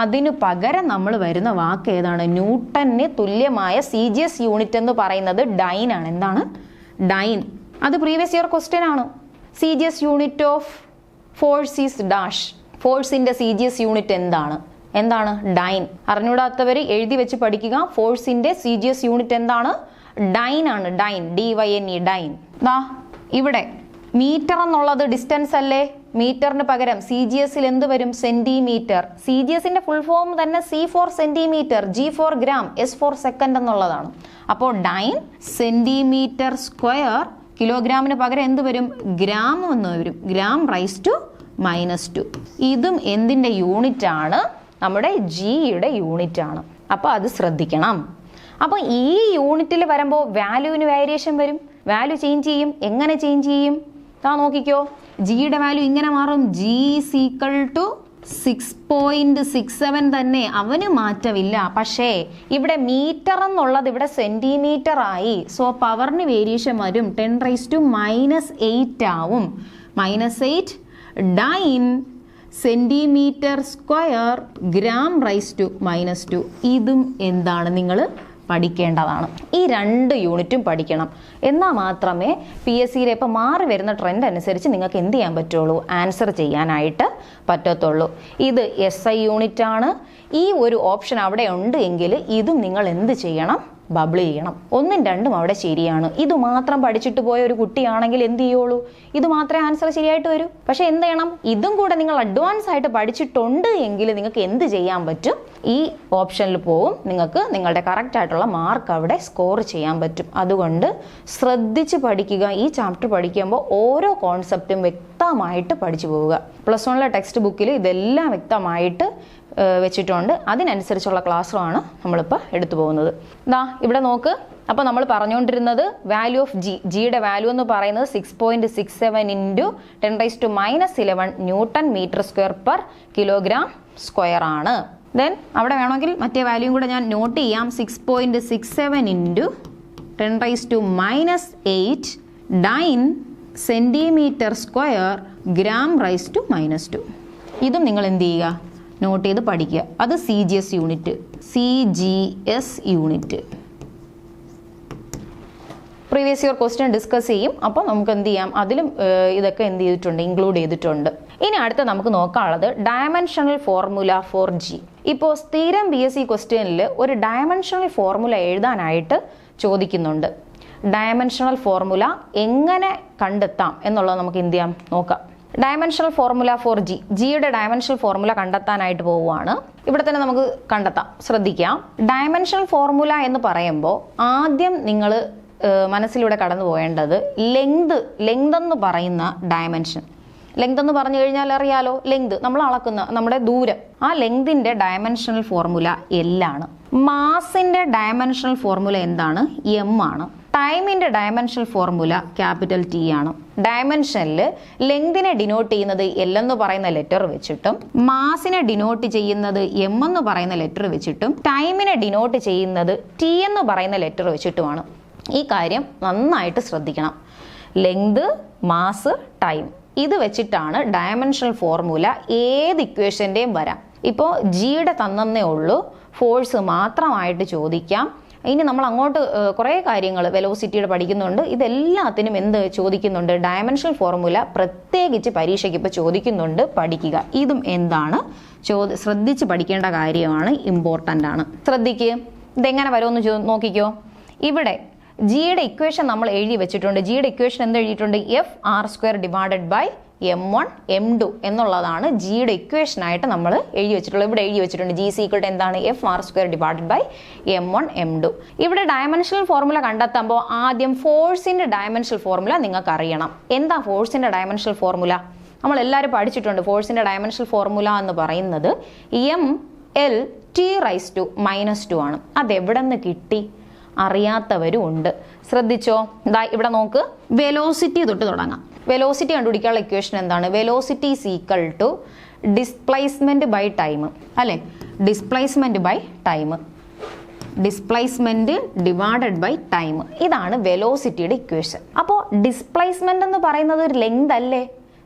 അതിനു പകരം നമ്മൾ വരുന്ന വാക്ക് ഏതാണ്? ന്യൂട്ടന് തുല്യമായ CGS യൂണിറ്റ് എന്ന് പറയുന്നത് ഡൈൻ ആണ്. എന്താണ്? ഡൈൻ. അത് പ്രീവിയസ് ഇയർ ക്വസ്റ്റ്യൻ ആണ്. CGS unit of force is dash. ഫോഴ്സിൻ്റെ CGS യൂണിറ്റ് എന്താണ്? എന്താണ്? ഡൈൻ. അറിഞ്ഞൂടാത്തവർ എഴുതി വെച്ച് പഠിക്കുക. ഫോഴ്സിൻ്റെ CGS യൂണിറ്റ് എന്താണ്? ഡൈൻ ആണ്. Dyne, DYNE, dyne. ഇവിടെ മീറ്റർ എന്നുള്ളത് ഡിസ്റ്റൻസ് അല്ലേ? മീറ്ററിന് പകരം CGSൽ എന്ത് വരും? സെന്റിമീറ്റർ. CGSന്റെ ഫുൾ ഫോം തന്നെ C for centimetre, G for gram, S for second എന്നുള്ളതാണ്. അപ്പോൾ ഡൈൻ സെന്റിമീറ്റർ സ്ക്വയർ കിലോഗ്രാമിന് പകരം എന്ത് വരും? ഗ്രാം എന്ന് വരും. ഗ്രാം ⁻². ഇതും എന്തിൻ്റെ യൂണിറ്റ് ആണ്? നമ്മുടെ ജിയുടെ യൂണിറ്റ് ആണ്. അപ്പോൾ അത് ശ്രദ്ധിക്കണം. അപ്പോൾ ഈ യൂണിറ്റിൽ വരുമ്പോൾ വാല്യൂവിന് വേരിയേഷൻ വരും. വാല്യൂ ചേഞ്ച് ചെയ്യും. എങ്ങനെ ചേഞ്ച് ചെയ്യും? നോക്കിക്കോ, ജിയുടെ വാല്യൂ ഇങ്ങനെ മാറും. G = 6.67 തന്നെ, അവന് മാറ്റമില്ല. പക്ഷേ ഇവിടെ മീറ്റർ എന്നുള്ളത് ഇവിടെ സെന്റിമീറ്റർ ആയി. സോ പവറിന് വേരിയേഷൻ വരും. 10⁻⁻8 ആവും. -8 dyne centimetre square gram raise to -2. ഇതും എന്താണ് നിങ്ങൾ പഠിക്കേണ്ടതാണ്. ഈ 2 യൂണിറ്റും പഠിക്കണം. എന്നാൽ മാത്രമേ PSCയിലെ ഇപ്പോൾ മാറി വരുന്ന ട്രെൻഡ് അനുസരിച്ച് നിങ്ങൾക്ക് എന്ത് ചെയ്യാൻ പറ്റുള്ളൂ, ആൻസർ ചെയ്യാനായിട്ട് പറ്റത്തുള്ളൂ. ഇത് SI യൂണിറ്റ് ആണ്. ഈ ഒരു ഓപ്ഷൻ അവിടെ ഉണ്ട് എങ്കിൽ ഇതും നിങ്ങൾ എന്ത് ചെയ്യണം, ബബിൾ ചെയ്യണം. 1ഉം 2ഉം അവിടെ ശരിയാണ്. ഇത് മാത്രം പഠിച്ചിട്ട് പോയ ഒരു കുട്ടിയാണെങ്കിൽ എന്ത് ചെയ്യുള്ളൂ, ഇത് മാത്രമേ ആൻസർ ശരിയായിട്ട് വരൂ. പക്ഷെ എന്ത് ചെയ്യണം, ഇതും കൂടെ നിങ്ങൾ അഡ്വാൻസ് ആയിട്ട് പഠിച്ചിട്ടുണ്ട് എങ്കിൽ നിങ്ങൾക്ക് എന്ത് ചെയ്യാൻ പറ്റും, ഈ ഓപ്ഷനിൽ പോവും, നിങ്ങൾക്ക് നിങ്ങളുടെ കറക്റ്റ് ആയിട്ടുള്ള മാർക്ക് അവിടെ സ്കോർ ചെയ്യാൻ പറ്റും. അതുകൊണ്ട് ശ്രദ്ധിച്ച് പഠിക്കുക. ഈ ചാപ്റ്റർ പഠിക്കുമ്പോൾ ഓരോ കോൺസെപ്റ്റും വ്യക്തമായിട്ട് പഠിച്ചു പോവുക. +1 ടെക്സ്റ്റ് ബുക്കിൽ ഇതെല്ലാം വ്യക്തമായിട്ട് വെച്ചിട്ടുണ്ട്. അതിനനുസരിച്ചുള്ള ക്ലാസ്സുമാണ് നമ്മളിപ്പോൾ എടുത്തു പോകുന്നത്. ദാ ഇവിടെ നോക്ക്. അപ്പോൾ നമ്മൾ പറഞ്ഞുകൊണ്ടിരുന്നത് വാല്യൂ ഓഫ് ജിയുടെ വാല്യൂ എന്ന് പറയുന്നത് 6.67 × 10⁻11 newton metre square per kilogram square ആണ്. ദെൻ അവിടെ വേണമെങ്കിൽ മറ്റേ വാല്യൂയും കൂടെ ഞാൻ നോട്ട് ചെയ്യാം. 6.67 × 10⁻8 9 centimetre square gram raise to -2. ഇതും നിങ്ങൾ എന്ത് ചെയ്യുക, നോട്ട് ചെയ്ത് പഠിക്കുക. അത് CGS unit previous year question discuss ചെയ്യും. അപ്പോൾ നമുക്ക് എന്ത് ചെയ്യാം, അതിലും ഇതൊക്കെ എന്ത് ചെയ്തിട്ടുണ്ട്, ഇൻക്ലൂഡ് ചെയ്തിട്ടുണ്ട്. ഇനി അടുത്ത നമുക്ക് നോക്കാനുള്ളത് ഡയമെൻഷണൽ ഫോർമുല ഫോർ G. ഇപ്പോൾ സ്ഥിരം PSC ക്വസ്റ്റ്യനിൽ ഒരു ഡയമെൻഷണൽ ഫോർമുല എഴുതാനായിട്ട് ചോദിക്കുന്നുണ്ട്. ഡയമെൻഷണൽ ഫോർമുല എങ്ങനെ കണ്ടെത്താം എന്നുള്ളത് നമുക്ക് എന്ത് ചെയ്യാം, നോക്കാം. ഡയമെൻഷണൽ ഫോർമുല ഫോർ ജിയുടെ ഡയമെൻഷണൽ ഫോർമുല കണ്ടെത്താനായിട്ട് പോവുകയാണ്. ഇവിടെ തന്നെ നമുക്ക് കണ്ടെത്താം. ശ്രദ്ധിക്കാം. ഡയമെൻഷണൽ ഫോർമുല എന്ന് പറയുമ്പോൾ ആദ്യം നിങ്ങൾ മനസ്സിലൂടെ കടന്നു പോകേണ്ടത് ലെങ്ത് എന്ന് പറയുന്ന ഡയമെൻഷൻ. ലെങ്ത് എന്ന് പറഞ്ഞു കഴിഞ്ഞാൽ അറിയാലോ, ലെങ്ത് നമ്മൾ അളക്കുന്ന നമ്മുടെ ദൂരം. ആ ലെങ്തിന്റെ ഡയമെൻഷണൽ ഫോർമുല L ആണ്. മാസിന്റെ ഡയമെൻഷണൽ ഫോർമുല എന്താണ്, M ആണ്. ടൈമിന്റെ ഡയമെൻഷണൽ ഫോർമുല T ആണ്. ഡയമെൻഷനിൽ ലെങ്തിനെ ഡിനോട്ട് ചെയ്യുന്നത് L എന്ന് പറയുന്ന ലെറ്റർ വെച്ചിട്ടും മാസിനെ ഡിനോട്ട് ചെയ്യുന്നത് M എന്ന് പറയുന്ന ലെറ്റർ വെച്ചിട്ടും ടൈമിനെ ഡിനോട്ട് ചെയ്യുന്നത് T എന്ന് പറയുന്ന ലെറ്റർ വെച്ചിട്ടുമാണ്. ഈ കാര്യം നന്നായിട്ട് ശ്രദ്ധിക്കണം. ലെങ്ത്, മാസ്, ടൈം ഇത് വെച്ചിട്ടാണ് ഡയമെൻഷണൽ ഫോർമുല ഏത് ഇക്വേഷൻ്റെയും വരാം. ഇപ്പോൾ ജിയുടെ തന്നേ ഉള്ളൂ, ഫോഴ്സ് മാത്രമായിട്ട് ചോദിക്കാം. ഇനി നമ്മൾ അങ്ങോട്ട് കുറേ കാര്യങ്ങൾ വെലോസിറ്റിയുടെ പഠിക്കുന്നുണ്ട്. ഇതെല്ലാത്തിനും എന്ത് ചോദിക്കുന്നുണ്ട്, ഡയമെൻഷണൽ ഫോർമുല പ്രത്യേകിച്ച് പരീക്ഷയ്ക്ക് ഇപ്പോൾ ചോദിക്കുന്നുണ്ട്, പഠിക്കുക. ഇതും എന്താണ് ശ്രദ്ധിച്ച് പഠിക്കേണ്ട കാര്യമാണ്, ഇമ്പോർട്ടൻ്റ് ആണ്. ശ്രദ്ധിക്കുക. ഇതെങ്ങനെ വരുമെന്ന് നോക്കിക്കോ. ഇവിടെ ജിയുടെ ഇക്വേഷൻ നമ്മൾ എഴുതി വെച്ചിട്ടുണ്ട്. ജിയുടെ ഇക്വേഷൻ എന്ത് എഴുതിയിട്ടുണ്ട്, FR² / M1 M2 എന്നുള്ളതാണ് ജിയുടെ ഇക്വേഷനായിട്ട് നമ്മൾ എഴുതി വെച്ചിട്ടുള്ളത്. ഇവിടെ എഴുതി വെച്ചിട്ടുണ്ട് G = എന്താണ്, FR² / M1 M2. ഇവിടെ ഡയമെൻഷണൽ ഫോർമുല കണ്ടെത്തുമ്പോൾ ആദ്യം ഫോഴ്സിന്റെ ഡയമെൻഷണൽ ഫോർമുല നിങ്ങൾക്ക് അറിയണം. എന്താ ഫോഴ്സിന്റെ ഡയമെൻഷണൽ ഫോർമുല? നമ്മൾ എല്ലാവരും പഠിച്ചിട്ടുണ്ട്. ഫോഴ്സിന്റെ ഡയമെൻഷണൽ ഫോർമുല എന്ന് പറയുന്നത് MLT⁻² ആണ്. അതെവിടെ നിന്ന് കിട്ടി? അറിയാത്തവരും ഉണ്ട്. ശ്രദ്ധിച്ചോ. ഇവിടെ നോക്ക്. വെലോസിറ്റി തൊട്ട് തുടങ്ങാം. വെലോസിറ്റി കണ്ടുപിടിക്കാനുള്ള ഇക്വേഷൻ എന്താണ്? വെലോസിറ്റി = ഡിസ്പ്ലേസ്മെന്റ് ബൈ ടൈം അല്ലേ? Displacement by time, displacement divided by time. ഇതാണ് വെലോസിറ്റിയുടെ ഇക്വേഷൻ. അപ്പോൾ ഡിസ്പ്ലേസ്മെന്റ് എന്ന് പറയുന്നത് ഒരു ലെങ്ത് അല്ലേ?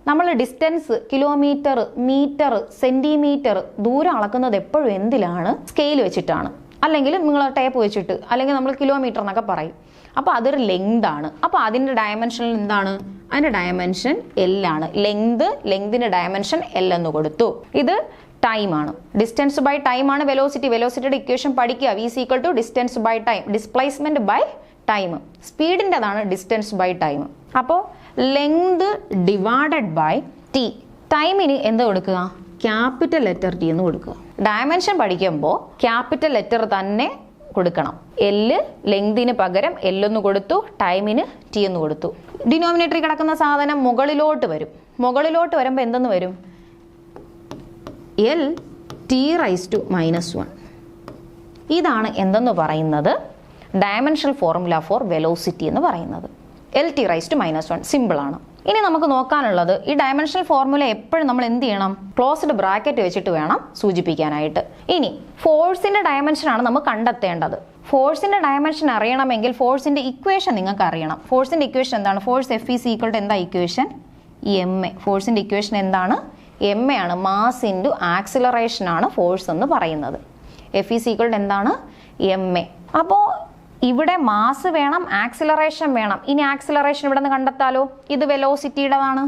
നമ്മൾ ഡിസ്റ്റൻസ്, കിലോമീറ്റർ, മീറ്റർ, സെന്റിമീറ്റർ ദൂരം അളക്കുന്നത് എപ്പോഴും എന്തിലാണ്? സ്കെയിൽ വെച്ചിട്ടാണ്, അല്ലെങ്കിൽ നിങ്ങൾ ടേപ്പ് വെച്ചിട്ട്, അല്ലെങ്കിൽ നമ്മൾ കിലോമീറ്റർ എന്നൊക്കെ പറയും. അപ്പോൾ അതൊരു ലെങ്ത് ആണ്. അപ്പോൾ അതിൻ്റെ ഡയമെൻഷൻ എന്താണ്? അതിൻ്റെ ഡയമെൻഷൻ L ആണ്. ലെങ്തിൻ്റെ ഡയമെൻഷൻ L എന്ന് കൊടുത്തു. ഇത് ടൈം ആണ്. ഡിസ്റ്റൻസ് ബൈ ടൈം ആണ് വെലോസിറ്റി. വെലോസിറ്റിയുടെ ഇക്വേഷൻ പഠിക്കുക. V = distance by time, displacement by time. സ്പീഡിൻ്റെതാണ് ഡിസ്റ്റൻസ് ബൈ ടൈം. അപ്പോൾ ലെങ്ത് ഡിവൈഡഡ് ബൈ T. ടൈമിന് എന്ത് കൊടുക്കുക? ക്യാപിറ്റൽ ലെറ്റർ T എന്ന് കൊടുക്കുക. ഡയമെൻഷൻ പഠിക്കുമ്പോൾ ക്യാപിറ്റൽ ലെറ്റർ തന്നെ കൊടുക്കണം. L ലെങ്തിന് പകരം L എന്ന് കൊടുത്തു, ടൈമിന് T എന്ന് കൊടുത്തു. ഡിനോമിനേറ്ററിൽ കിടക്കുന്ന സാധനം മുകളിലോട്ട് വരും. മുകളിലോട്ട് വരുമ്പോൾ എന്തെന്ന് വരും? LT⁻⁻1. ഇതാണ് എന്തെന്ന് പറയുന്നത് ഡയമെൻഷണൽ ഫോർമുല ഫോർ വെലോസിറ്റി എന്ന് പറയുന്നത്. LT⁻⁻1 സിമ്പിൾ ആണ്. ഇനി നമുക്ക് നോക്കാനുള്ളത് ഈ ഡയമെൻഷണൽ ഫോർമുല എപ്പോഴും നമ്മൾ എന്ത് ചെയ്യണം? ക്ലോസ്ഡ് ബ്രാക്കറ്റ് വെച്ചിട്ട് വേണം സൂചിപ്പിക്കാനായിട്ട്. ഇനി ഫോഴ്സിന്റെ ഡയമെൻഷൻ ആണ് നമ്മൾ കണ്ടെത്തേണ്ടത്. ഫോഴ്സിന്റെ ഡയമെൻഷൻ അറിയണമെങ്കിൽ ഫോഴ്സിന്റെ ഇക്വേഷൻ നിങ്ങൾക്ക് അറിയണം. ഫോഴ്സിന്റെ ഇക്വേഷൻ എന്താണ്? ഫോഴ്സ് F = എന്താ ഇക്വേഷൻ? MA. ഫോഴ്സിന്റെ ഇക്വേഷൻ എന്താണ്? എം എ ആണ്. മാസ് ഇൻറ്റു ആക്സിലറേഷൻ ആണ് ഫോഴ്സ് എന്ന് പറയുന്നത്. എഫ് ഈസ് ഈക്വൽ ടു എന്താണ്? M A. അപ്പോൾ ഇവിടെ മാസ് വേണം, ആക്സിലറേഷൻ വേണം. ഇനി ആക്സിലറേഷൻ ഇവിടെ നിന്ന് കണ്ടെത്താലോ. ഇത് വെലോസിറ്റിയുടേതാണ്.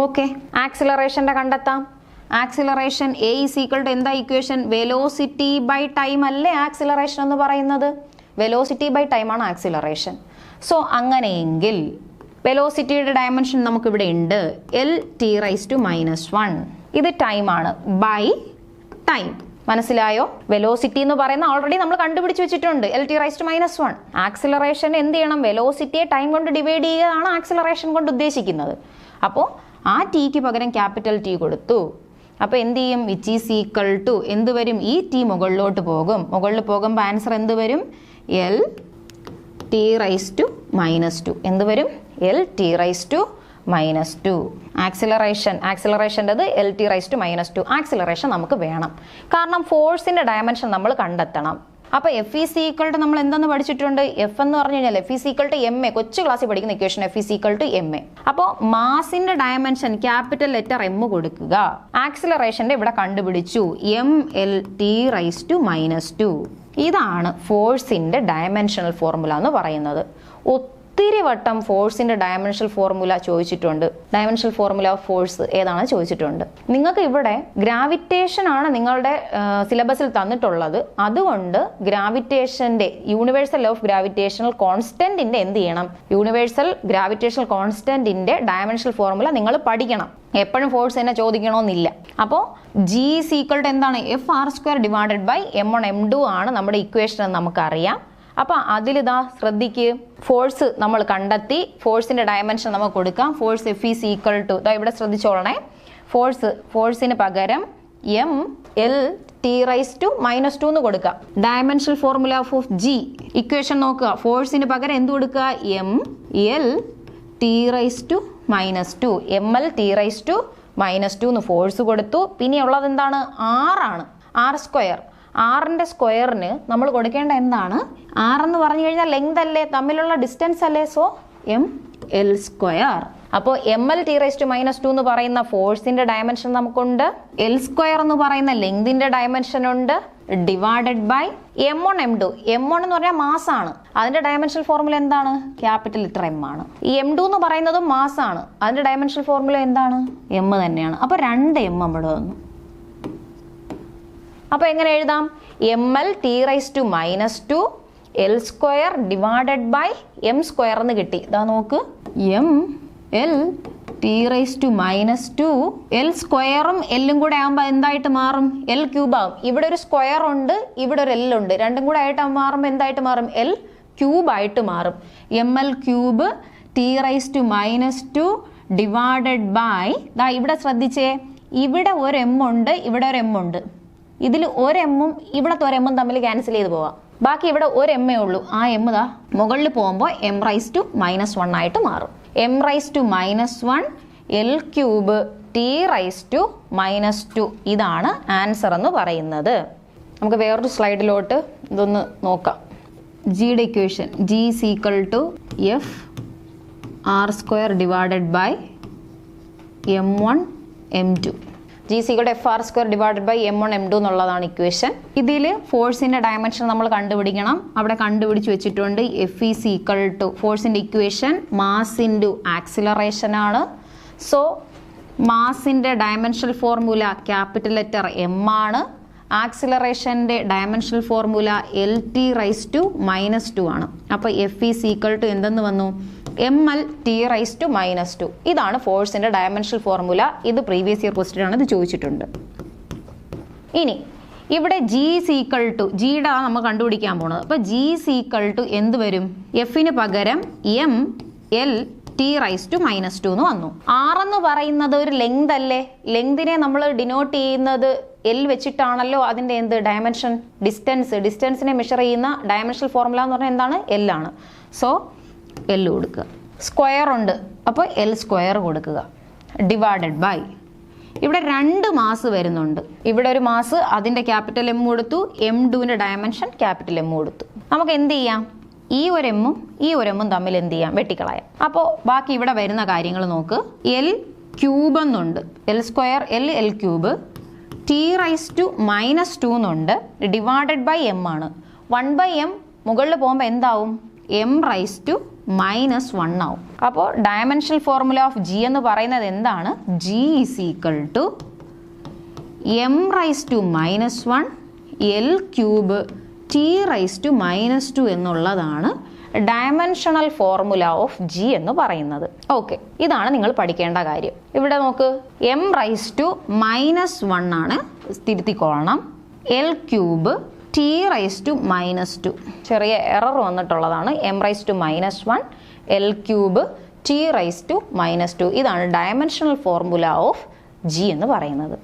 ഓക്കെ, ആക്സിലറേഷൻ്റെ കണ്ടെത്താം. Acceleration A is equal to എന്താ ഇക്വേഷൻ? വെലോസിറ്റി ബൈ ടൈം അല്ലേ ആക്സിലറേഷൻ എന്ന് പറയുന്നത്? വെലോസിറ്റി ബൈ ടൈം ആണ് ആക്സിലറേഷൻ. സോ അങ്ങനെയെങ്കിൽ വെലോസിറ്റിയുടെ ഡയമെൻഷൻ നമുക്കിവിടെ ഉണ്ട്, എൽ ടി റൈസ് ടു -1. ഇത് ടൈമാണ്, ബൈ ടൈം. മനസ്സിലായോ? വെലോസിറ്റി എന്ന് പറയുന്ന ഓൾറെഡി നമ്മൾ കണ്ടുപിടിച്ച് വെച്ചിട്ടുണ്ട്, L T raise to -1. Acceleration എന്ത് ചെയ്യണം? വെലോസിറ്റിയെ ടൈം കൊണ്ട് ഡിവൈഡ് ചെയ്യുകയാണ് ആക്സിലറേഷൻ കൊണ്ട് ഉദ്ദേശിക്കുന്നത്. അപ്പോൾ ആ ടിക്ക് പകരം ക്യാപിറ്റൽ ടി കൊടുത്തു. അപ്പോൾ എന്ത് ചെയ്യും? വിച്ച് ഈസ് ഈക്വൽ ടു എന്ത് വരും? ഈ ടി മുകളിലോട്ട് പോകും. മുകളിൽ പോകുമ്പോൾ ആൻസർ എന്ത് വരും? L T raise to -2. എന്ത് വരും? L T raise to -2. ആക്സിലറേഷൻ്റെത് L T raise to -2. Acceleration നമുക്ക് വേണം, കാരണം ഫോഴ്സിന്റെ ഡയമെൻഷൻ നമ്മൾ കണ്ടെത്തണം. അപ്പോൾ എഫ് ഈസ് ഈക്വൽ ടു നമ്മൾ എന്തെന്ന് പഠിച്ചിട്ടുണ്ട്? എഫ് എന്ന് പറഞ്ഞു കഴിഞ്ഞാൽ F is equal to M A. കൊച്ചു ക്ലാസ്സിൽ പഠിക്കുന്ന equation F is equal to M A. അപ്പോൾ മാസിന്റെ ഡയമെൻഷൻ ക്യാപിറ്റൽ ലെറ്റർ എം കൊടുക്കുക. ആക്സിലറേഷന്റെ ഇവിടെ കണ്ടുപിടിച്ചു, M L T raise to -2. ഇതാണ് ഫോഴ്സിന്റെ ഡയമെൻഷണൽ ഫോർമുല എന്ന് പറയുന്നത്. ഒത്തിരി വട്ടം ഫോഴ്സിന്റെ ഡയമെൻഷണൽ ഫോർമുല ചോദിച്ചിട്ടുണ്ട്. ഡയമെൻഷണൽ ഫോർമുല ഓഫ് ഫോഴ്സ് ഏതാണ് ചോദിച്ചിട്ടുണ്ട്. നിങ്ങൾക്ക് ഇവിടെ ഗ്രാവിറ്റേഷൻ ആണ് നിങ്ങളുടെ സിലബസിൽ തന്നിട്ടുള്ളത്. അതുകൊണ്ട് ഗ്രാവിറ്റേഷന്റെ യൂണിവേഴ്സൽ ഓഫ് ഗ്രാവിറ്റേഷണൽ കോൺസ്റ്റന്റിന്റെ എന്ത് ചെയ്യണം? യൂണിവേഴ്സൽ ഗ്രാവിറ്റേഷണൽ കോൺസ്റ്റന്റിന്റെ ഡയമെൻഷണൽ ഫോർമുല നിങ്ങൾ പഠിക്കണം. എപ്പോഴും ഫോഴ്സ് തന്നെ ചോദിക്കണമെന്നില്ല. അപ്പോൾ ജി ഈസ് ഈക്വൽ ടു എന്താണ്? F R square divided by M1 M2 ആണ് നമ്മുടെ ഇക്വേഷൻ എന്ന് നമുക്കറിയാം. അപ്പോൾ അതിലിതാ ശ്രദ്ധിക്ക്, ഫോഴ്സ് നമ്മൾ കണ്ടെത്തി, ഫോഴ്സിന്റെ ഡയമെൻഷൻ നമുക്ക് കൊടുക്കാം. Force F is equal to, ഇവിടെ ശ്രദ്ധിച്ചോളണേ, ഫോഴ്സിന് പകരം M L T raise to -2 എന്ന് കൊടുക്കാം. Dimensional formula of G equation നോക്കുക. ഫോഴ്സിന് പകരം എന്ത് കൊടുക്കുക? M L T raise to -2. M L T raise to -2 എന്ന് ഫോഴ്സ് കൊടുത്തു. പിന്നെ ഉള്ളത് എന്താണ്? ആറാണ്, ആർ സ്ക്വയർ. ആറിന്റെ സ്ക്വയറിന് നമ്മൾ കൊടുക്കേണ്ട എന്താണ്? ആർ എന്ന് പറഞ്ഞു കഴിഞ്ഞാൽ ലെങ്ത് അല്ലേ, തമ്മിലുള്ള ഡിസ്റ്റൻസ് അല്ലേ. So M L square. അപ്പോൾ M L T raise to -2 എന്ന് പറയുന്ന ഫോഴ്സിന്റെ ഡയമെൻഷൻ നമുക്കുണ്ട്. എൽ സ്ക്വയർ എന്ന് പറയുന്ന ലെങ്തിന്റെ ഡയമെൻഷൻ ഉണ്ട്. Divided by M1 M2. M1 എന്ന് പറഞ്ഞാൽ മാസ് ആണ്. അതിന്റെ ഡയമെൻഷണൽ ഫോർമുല എന്താണ്? ക്യാപിറ്റൽ ലെറ്റർ എം ആണ്. ഈ M2 എന്ന് പറയുന്നതും മാസ് ആണ്. അതിന്റെ ഡയമെൻഷണൽ ഫോർമുല എന്താണ്? എം തന്നെയാണ്. അപ്പോൾ 2 M ഇവിടെ വന്നു. അപ്പോൾ എങ്ങനെ എഴുതാം? M L T raise to -2 L square divided by M square എന്ന് കിട്ടി. ഇതാ നോക്ക്, M L T raise to -2 L സ്ക്വയറും എല്ലും കൂടെ ആകുമ്പോൾ എന്തായിട്ട് മാറും? എൽ ക്യൂബ് ആകും. ഇവിടെ ഒരു സ്ക്വയർ ഉണ്ട്, ഇവിടെ ഒരു എൽ ഉണ്ട്. രണ്ടും കൂടെ ആയിട്ട് മാറുമ്പോൾ എന്തായിട്ട് മാറും? എൽ ക്യൂബ് ആയിട്ട് മാറും. M L cube T raise to -2 divided by, ഇവിടെ ശ്രദ്ധിച്ചേ, ഇവിടെ ഒരു എം ഉണ്ട്, ഇവിടെ ഒരു എം ഉണ്ട്. ഇതിൽ ഒരു എമ്മും ഇവിടത്തെ ഒരു എമ്മും തമ്മിൽ ക്യാൻസൽ ചെയ്ത് പോവാം. ബാക്കി ഇവിടെ ഒരു എമ്മേ ഉള്ളൂ. ആ എം മുകളിൽ പോകുമ്പോൾ എം റൈസ് ടു -1 ആയിട്ട് മാറും. M raise to -1 L cube T raise to -2. ഇതാണ് ആൻസർ എന്ന് പറയുന്നത്. നമുക്ക് വേറൊരു സ്ലൈഡിലോട്ട് ഇതൊന്ന് നോക്കാം. ജിയുടെ equation G is equal to F R square divided by M1 M2. G സികളുടെ F R square divided by M1 M2 എന്നുള്ളതാണ് ഇക്വേഷൻ. ഇതിൽ ഫോഴ്സിന്റെ ഡയമെൻഷൻ നമ്മൾ കണ്ടുപിടിക്കണം. അവിടെ കണ്ടുപിടിച്ച് വെച്ചിട്ടുണ്ട്. എഫ് ഈസ് ഈക്വൽ ടു ഫോഴ്സിന്റെ ഇക്വേഷൻ മാസ് ഇൻറ്റു ആക്സിലറേഷൻ ആണ്. സോ മാസിന്റെ dimensional formula capital letter M ആണ്. ആക്സിലറേഷന്റെ dimensional formula L T raise to -2 ആണ്. അപ്പോൾ എഫ് ഈസ് ഈക്വൽ ടു എന്തെന്ന് വന്നു? M L T raise to -2. ഇതാണ് ഫോഴ്സിന്റെ ഡയമെൻഷണൽ ഫോർമുല. ഇത് പ്രീവിയസ് ഇയർ ക്വസ്റ്റ്യൻ ആണ്, ഇത് ചോദിച്ചിട്ടുണ്ട്. ഇനി ഇവിടെ ജി ഈസ് ഈക്വൽ ടു, ജിയുടെ നമ്മൾ കണ്ടുപിടിക്കാൻ പോണത്. അപ്പോൾ ജി ഈസ് ഈക്വൽ ടു എന്ത് വരും? എഫിന് പകരം M L T raise to -2 എന്ന് വന്നു. ആർ എന്ന് പറയുന്നത് ഒരു ലെങ്ത് അല്ലേ? ലെങ്തിനെ നമ്മൾ ഡിനോട്ട് ചെയ്യുന്നത് എൽ വെച്ചിട്ടാണല്ലോ. അതിന്റെ എന്ത്? ഡയമെൻഷൻ, ഡിസ്റ്റൻസിനെ മെഷർ ചെയ്യുന്ന ഡയമെൻഷണൽ ഫോർമുല എന്ന് പറഞ്ഞാൽ എന്താണ്? എൽ ആണ്. സോ എൽ കൊടുക്കുക. സ്ക്വയർ ഉണ്ട്, അപ്പോൾ എൽ സ്ക്വയർ കൊടുക്കുക. ഡിവൈഡഡ് ബൈ, ഇവിടെ 2 മാസ് വരുന്നുണ്ട്. ഇവിടെ ഒരു മാസ്, അതിന്റെ ക്യാപിറ്റൽ എം കൊടുത്തു. M2ന്റെ ഡയമെൻഷൻ ക്യാപിറ്റൽ എം കൊടുത്തു. നമുക്ക് എന്ത് ചെയ്യാം? ഈ ഒരു എമ്മും ഈ ഒരു എമ്മും തമ്മിൽ എന്ത് ചെയ്യാം? വെട്ടിക്കളയാം. അപ്പോൾ ബാക്കി ഇവിടെ വരുന്ന കാര്യങ്ങൾ നോക്ക്. എൽ ക്യൂബ് എന്നുണ്ട്, L square L cube, T raise to -2 എന്നുണ്ട്, ഡിവൈഡഡ് ബൈ എം ആണ്. 1/m മുകളിൽ പോകുമ്പോൾ എന്താവും? m റൈസ് ടു -1 ആവും. അപ്പോൾ ഡയമെൻഷണൽ ഫോർമുല ഓഫ് ജി എന്ന് പറയുന്നത് എന്താണ്? G is equal to m raise to -1 L cube T raise to -2 എന്നുള്ളതാണ് ഡയമെൻഷണൽ ഫോർമുല ഓഫ് ജി എന്ന് പറയുന്നത്. ഓക്കെ, ഇതാണ് നിങ്ങൾ പഠിക്കേണ്ട കാര്യം. ഇവിടെ നോക്ക്, m റൈസ് ടു -1 ആണ്, തിരുത്തിക്കൊള്ളണം. L cube T raise to -2, ചെറിയ എറർ വന്നിട്ടുള്ളതാണ്. m raise to -1 L cube T raise to -2, ഇതാണ് ഡയമെൻഷണൽ ഫോർമുല ഓഫ് ജി എന്ന് പറയുന്നത്.